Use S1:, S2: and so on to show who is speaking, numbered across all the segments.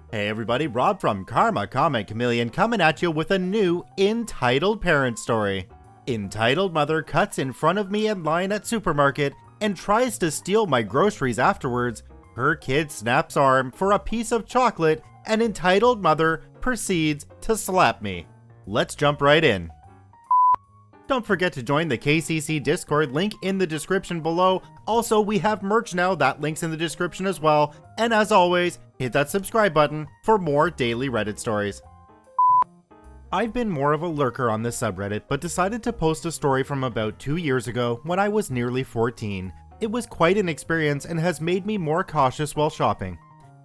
S1: Hey everybody, Rob from Karma Comic Chameleon coming at you with a new Entitled Parent story. Entitled mother cuts in front of me in line at supermarket and tries to steal my groceries afterwards. Her kid snaps arm for a piece of chocolate and entitled mother proceeds to slap me. Let's jump right in. Don't forget to join the KCC Discord, link in the description below. Also, we have merch now, that link's in the description as well. And as always, hit that subscribe button for more daily Reddit stories. I've been more of a lurker on this subreddit, but decided to post a story from about 2 years ago when I was nearly 14. It was quite an experience and has made me more cautious while shopping.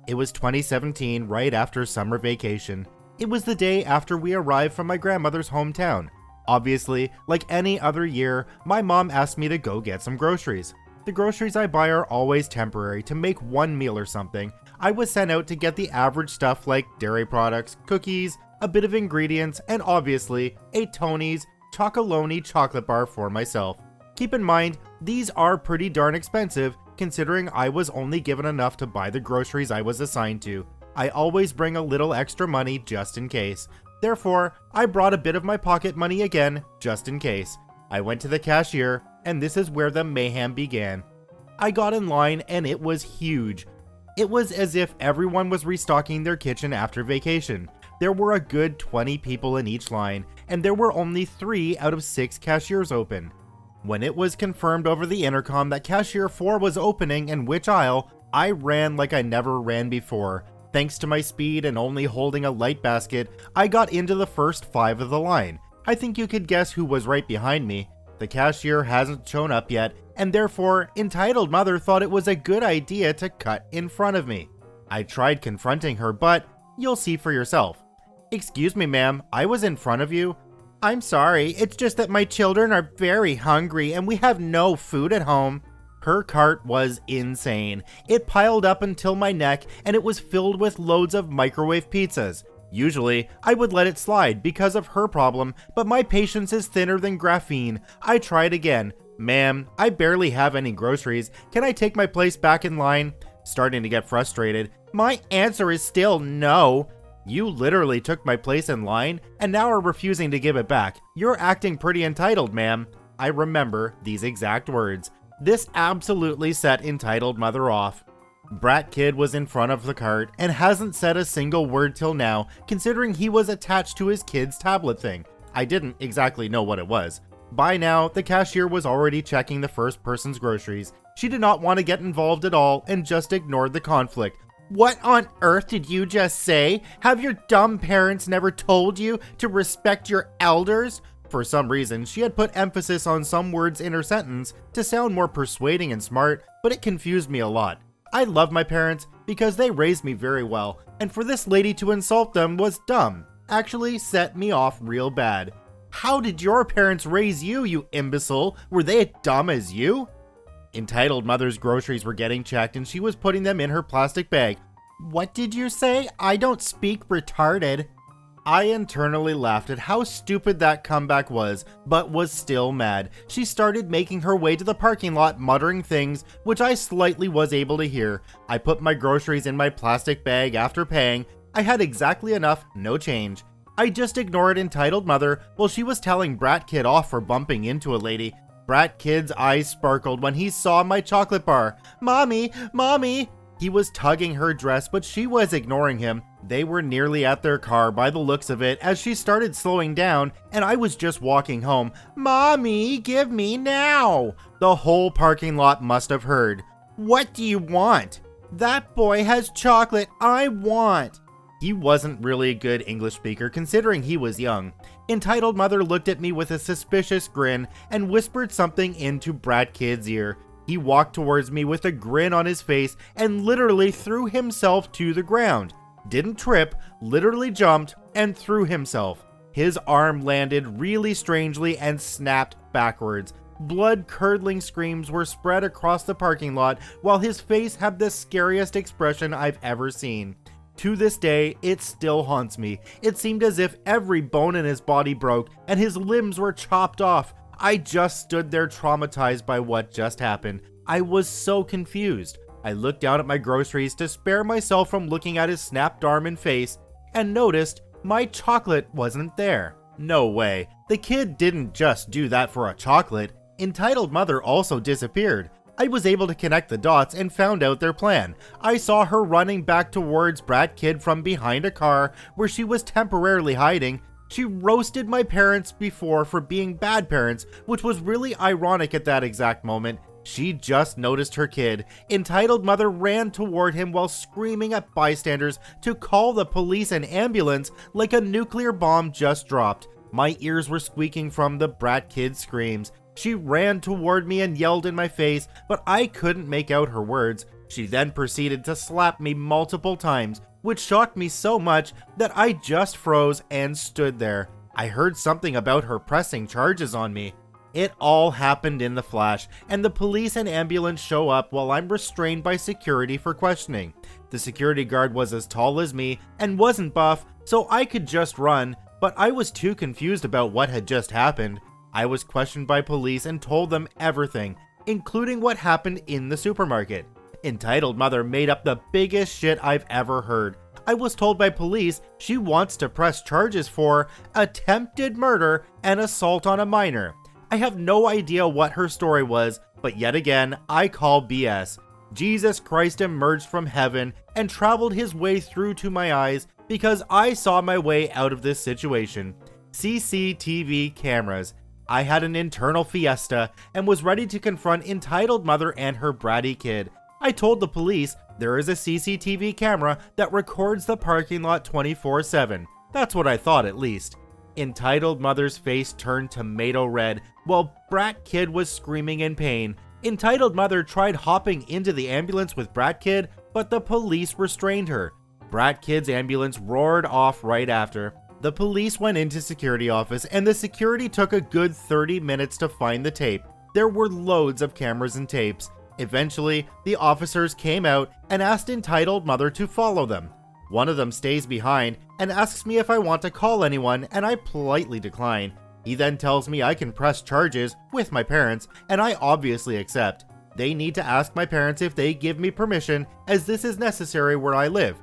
S1: It was 2017, right after summer vacation. It was the day after we arrived from my grandmother's hometown. Obviously, like any other year, my mom asked me to go get some groceries. The groceries I buy are always temporary to make one meal or something. I was sent out to get the average stuff like dairy products, cookies, a bit of ingredients, and obviously a Tony's Chocolonely chocolate bar for myself. Keep in mind, these are pretty darn expensive considering I was only given enough to buy the groceries I was assigned to. I always bring a little extra money just in case. Therefore, I brought a bit of my pocket money again, just in case. I went to the cashier, and this is where the mayhem began. I got in line and it was huge. It was as if everyone was restocking their kitchen after vacation. There were a good 20 people in each line, and there were only 3 out of 6 cashiers open. When it was confirmed over the intercom that cashier 4 was opening and which aisle, I ran like I never ran before. Thanks to my speed and only holding a light basket, I got into the first 5 of the line. I think you could guess who was right behind me. The cashier hasn't shown up yet, and therefore, entitled mother thought it was a good idea to cut in front of me. I tried confronting her, but you'll see for yourself. "Excuse me, ma'am, I was in front of you." "I'm sorry, it's just that my children are very hungry and we have no food at home." Her cart was insane. It piled up until my neck and it was filled with loads of microwave pizzas. Usually, I would let it slide because of her problem, but my patience is thinner than graphene. I tried again. "Ma'am, I barely have any groceries. Can I take my place back in line?" Starting to get frustrated. "My answer is still no." "You literally took my place in line and now are refusing to give it back. You're acting pretty entitled, ma'am." I remember these exact words. This absolutely set entitled mother off. Brat kid was in front of the cart and hasn't said a single word till now, considering he was attached to his kid's tablet thing. I didn't exactly know what it was. By now, the cashier was already checking the first person's groceries. She did not want to get involved at all and just ignored the conflict. "What on earth did you just say? Have your dumb parents never told you to respect your elders?" For some reason, she had put emphasis on some words in her sentence to sound more persuading and smart, but it confused me a lot. I love my parents because they raised me very well, and for this lady to insult them was dumb. Actually set me off real bad. "How did your parents raise you, you imbecile? Were they as dumb as you?" Entitled mother's groceries were getting checked and she was putting them in her plastic bag. "What did you say? I don't speak retarded." I internally laughed at how stupid that comeback was, but was still mad. She started making her way to the parking lot, muttering things, which I slightly was able to hear. I put my groceries in my plastic bag after paying. I had exactly enough, no change. I just ignored entitled mother while she was telling Brat kid off for bumping into a lady. Brat kid's eyes sparkled when he saw my chocolate bar. "Mommy, mommy!" He was tugging her dress, but she was ignoring him. They were nearly at their car by the looks of it as she started slowing down and I was just walking home. "Mommy, give me now!" The whole parking lot must have heard. "What do you want?" "That boy has chocolate I want." He wasn't really a good English speaker considering he was young. Entitled mother looked at me with a suspicious grin and whispered something into Brat kid's ear. He walked towards me with a grin on his face and literally threw himself to the ground. Didn't trip, literally jumped and threw himself. His arm landed really strangely and snapped backwards. Blood-curdling screams were spread across the parking lot while his face had the scariest expression I've ever seen. To this day, it still haunts me. It seemed as if every bone in his body broke and his limbs were chopped off. I just stood there traumatized by what just happened. I was so confused. I looked down at my groceries to spare myself from looking at his snapped arm and face, and noticed my chocolate wasn't there. No way, the kid didn't just do that for a chocolate. Entitled mother also disappeared. I was able to connect the dots and found out their plan. I saw her running back towards Brat kid from behind a car where she was temporarily hiding. She roasted my parents before for being bad parents, which was really ironic at that exact moment. She just noticed her kid. Entitled mother ran toward him while screaming at bystanders to call the police and ambulance like a nuclear bomb just dropped. My ears were squeaking from the Brat kid's screams. She ran toward me and yelled in my face, but I couldn't make out her words. She then proceeded to slap me multiple times, which shocked me so much that I just froze and stood there. I heard something about her pressing charges on me. It all happened in the flash, and the police and ambulance show up while I'm restrained by security for questioning. The security guard was as tall as me and wasn't buff, so I could just run, but I was too confused about what had just happened. I was questioned by police and told them everything, including what happened in the supermarket. Entitled mother made up the biggest shit I've ever heard. I was told by police she wants to press charges for attempted murder and assault on a minor. I have no idea what her story was, but yet again, I call BS. Jesus Christ emerged from heaven and traveled his way through to my eyes because I saw my way out of this situation. CCTV cameras. I had an internal fiesta and was ready to confront entitled mother and her bratty kid. I told the police there is a CCTV camera that records the parking lot 24/7. That's what I thought, at least. Entitled mother's face turned tomato red while Brat kid was screaming in pain. Entitled mother tried hopping into the ambulance with Brat kid, but the police restrained her. Brat kid's ambulance roared off right after. The police went into security office and the security took a good 30 minutes to find the tape. There were loads of cameras and tapes. Eventually, the officers came out and asked entitled mother to follow them. One of them stays behind and asks me if I want to call anyone, and I politely decline. He then tells me I can press charges with my parents, and I obviously accept. They need to ask my parents if they give me permission, as this is necessary where I live.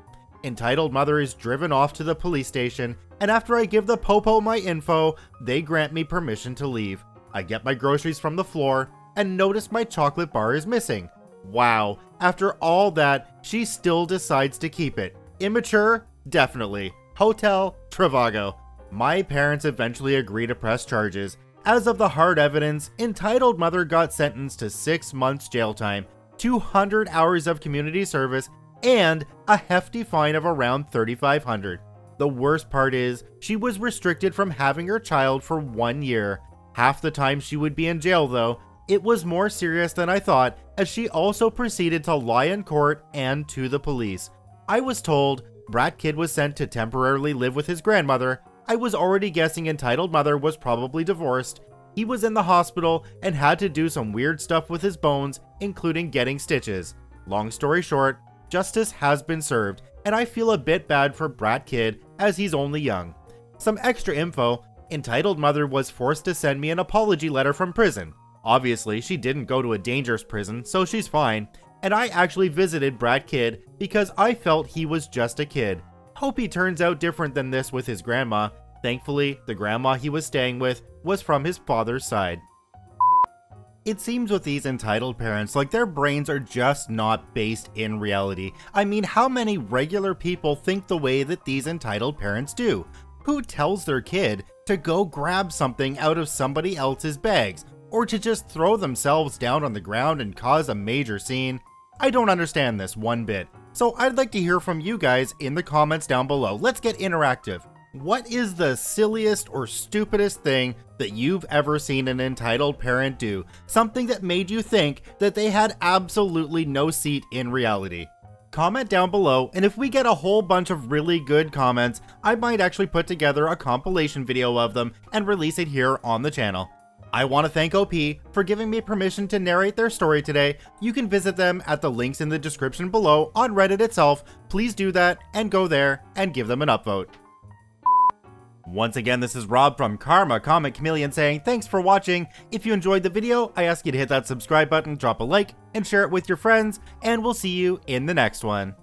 S1: Entitled mother is driven off to the police station, and after I give the popo my info, they grant me permission to leave. I get my groceries from the floor and notice my chocolate bar is missing. Wow, after all that, she still decides to keep it. Immature? Definitely. Hotel? Trivago. My parents eventually agree to press charges. As of the hard evidence, entitled mother got sentenced to 6 months jail time, 200 hours of community service, and a hefty fine of around $3,500. The worst part is, she was restricted from having her child for 1 year. Half the time she would be in jail though. It was more serious than I thought, as she also proceeded to lie in court and to the police. I was told Brat kid was sent to temporarily live with his grandmother. I was already guessing entitled mother was probably divorced. He was in the hospital and had to do some weird stuff with his bones, including getting stitches. Long story short, justice has been served, and I feel a bit bad for Brat kid as he's only young. Some extra info, entitled mother was forced to send me an apology letter from prison. Obviously, she didn't go to a dangerous prison, so she's fine. And I actually visited Brat kid because I felt he was just a kid. Hope he turns out different than this with his grandma. Thankfully, the grandma he was staying with was from his father's side. It seems with these entitled parents like their brains are just not based in reality. I mean, how many regular people think the way that these entitled parents do? Who tells their kid to go grab something out of somebody else's bags, or to just throw themselves down on the ground and cause a major scene? I don't understand this one bit. So I'd like to hear from you guys in the comments down below. Let's get interactive. What is the silliest or stupidest thing that you've ever seen an entitled parent do? Something that made you think that they had absolutely no seat in reality. Comment down below, and if we get a whole bunch of really good comments, I might actually put together a compilation video of them and release it here on the channel. I want to thank OP for giving me permission to narrate their story today. You can visit them at the links in the description below on Reddit itself. Please do that and go there and give them an upvote. Once again, this is Rob from Karma Comic Chameleon saying thanks for watching. If you enjoyed the video, I ask you to hit that subscribe button, drop a like, and share it with your friends, and we'll see you in the next one.